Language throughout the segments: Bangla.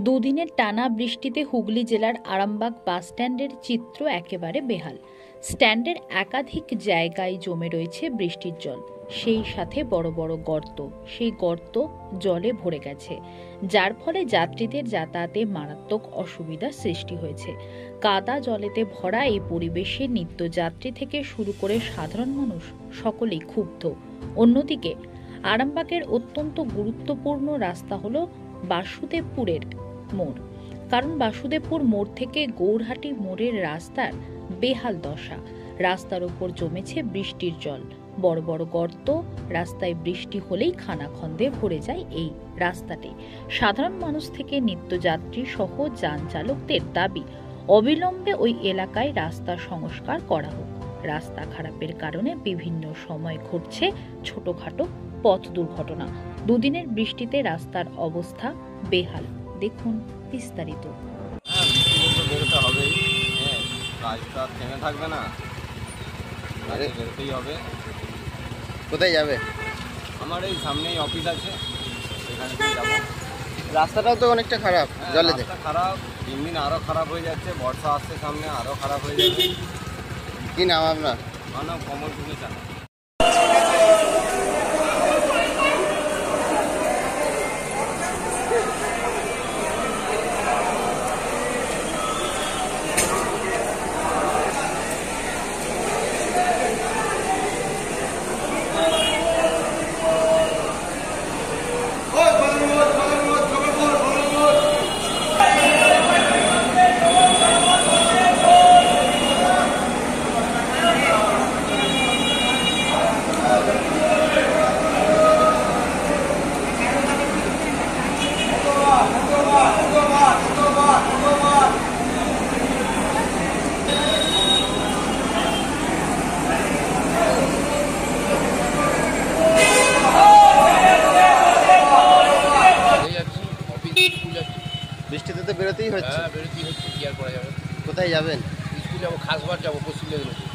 দুদিনের টানা বৃষ্টিতে হুগলি জেলার আরামবাগ বাস স্ট্যান্ডের চিত্র একেবারে বেহাল। স্ট্যান্ডের একাধিক জায়গায় জমে রয়েছে বৃষ্টির জল, সেই সাথে বড় বড় গর্ত। সেই গর্ত জলে ভরে গেছে, যার ফলে যাত্রীদের যাতায়াতে মারাত্মক অসুবিধার সৃষ্টি হয়েছে। কাদা জলেতে ভরা এই পরিবেশে নিত্যযাত্রী থেকে শুরু করে সাধারণ মানুষ সকলেই ক্ষুব্ধ। অন্যদিকে আরামবাগের অত্যন্ত গুরুত্বপূর্ণ রাস্তা হলো বাসুদেবপুরের মোড়, কারণ বাসুদেবপুর মোড় থেকে গৌরহাটি মোড়ের রাস্তার বেহাল দশা। রাস্তার উপর জমেছে বৃষ্টির জল, বড় বড় গর্ত। রাস্তায় বৃষ্টি হলেই খানাখন্দে ভরে যায় এই রাস্তাটি। সাধারণ মানুষ থেকে নিত্যযাত্রী সহ যান চালকদের দাবি, অবিলম্বে ওই এলাকায় রাস্তা সংস্কার করা হোক। রাস্তা খারাপের কারণে বিভিন্ন সময় ঘটছে ছোটখাটো পথ দুর্ঘটনা। দুদিনের বৃষ্টিতে রাস্তার অবস্থা বেহাল। দেখুন বিস্তারিত। বেরোতে হবেই, কাজটা থেমে থাকবে না, বেরোতেই হবে। কোথায় যাবে? আমার এই সামনেই অফিস আছে, সেখানে যাবো। রাস্তাটাও তো অনেকটা খারাপ, জলে খারাপ, দিন দিন আরও খারাপ হয়ে যাচ্ছে। বর্ষা আসছে সামনে, আরও খারাপ হয়ে যাবে। কি নাম আপনার? আমার নাম কমল কুমার চানা। বৃষ্টিতে তো বেরোতেই হচ্ছে। বেরোতেই হচ্ছে, কি আর করা যাবে। কোথায় যাবেন? স্কুল যাবো, খাসবার যাবো, পশ্চিম মেদিনীপুর।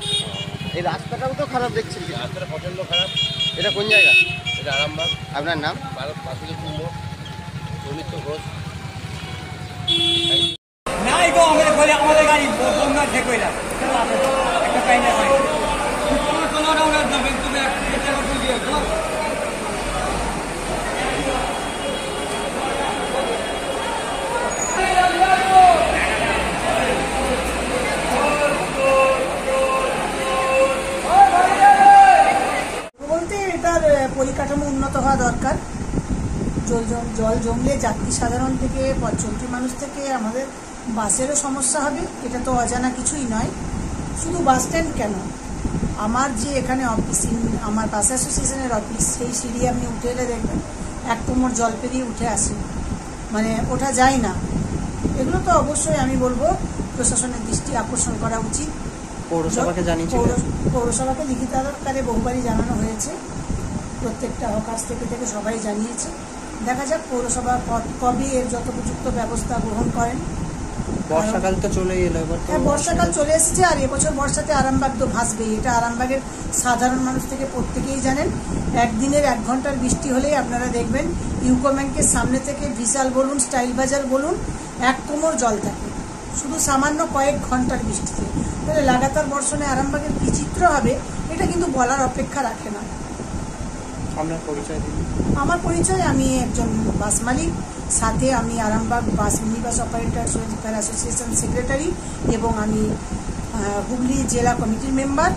এই রাস্তাটাও তো খারাপ দেখছি। রাস্তাটা প্রচণ্ড খারাপ। এটা কোন জায়গা? এটা আরামবাগ। আপনার নাম? বাসুদেবপুর মোড়, সৌমিত্র ঘোষ। নাই গো, আমাদের গাড়ি বন্ধ ঠিক হয়ে যাবে। একটা পাই না পাই বলতে এটার পরিকাঠামো উন্নত হওয়া দরকার। জল জমলে যাত্রী সাধারণ থেকে পথচলতি মানুষ থেকে আমাদের বাসেরও সমস্যা হবে, এটা তো অজানা কিছুই নয়। শুধু বাস স্ট্যান্ড কেন, আমার যে এখানে অফিস, আমার বাস অ্যাসোসিয়েশনের অফিস, সেই সিঁড়ি আপনি উঠে এলে দেখবেন এক কোমর জল পেরিয়ে উঠে আসে, মানে ওঠা যায় না। এগুলো তো অবশ্যই আমি বলবো প্রশাসনের দৃষ্টি আকর্ষণ করা উচিত। পৌরসভাকে জানিয়েছি, পৌরসভাকে লিখিত আকারে বহুবারই জানানো হয়েছে, প্রত্যেকটা হকার্স থেকে সবাই জানিয়েছে। দেখা যাক পৌরসভা কবে এর যত উপযুক্ত ব্যবস্থা গ্রহণ করেন। বর্ষাকাল তো চলেই এলো এবার। হ্যাঁ, বর্ষাকাল চলে এসেছে, আর এবছর বর্ষাতে আরামবাগ তো ভাসবেই। এটা আরামবাগের সাধারণ মানুষ থেকে প্রত্যেকেই জানেন। একদিনের 1 ঘন্টার বৃষ্টি হলেই আপনারা দেখবেন ইউকো ব্যাংকের সামনে থেকে বিশাল বলুন, স্টাইল বাজার বলুন, এক কোমর জল থাকে, শুধু সামান্য কয়েক ঘন্টার বৃষ্টিতে। তাহলে লাগাতার বর্ষণে আরামবাগের কি চিত্র হবে, এটা কিন্তু বলার অপেক্ষা রাখে না। আপনার পরিচয় দিন। আমার পরিচয়, আমি একজন বাস মালিক, সাথে আমি আরামবাগ বাস mini bus operators welfare association secretary, এবং আমি হুগলি জেলা কমিটির মেম্বার।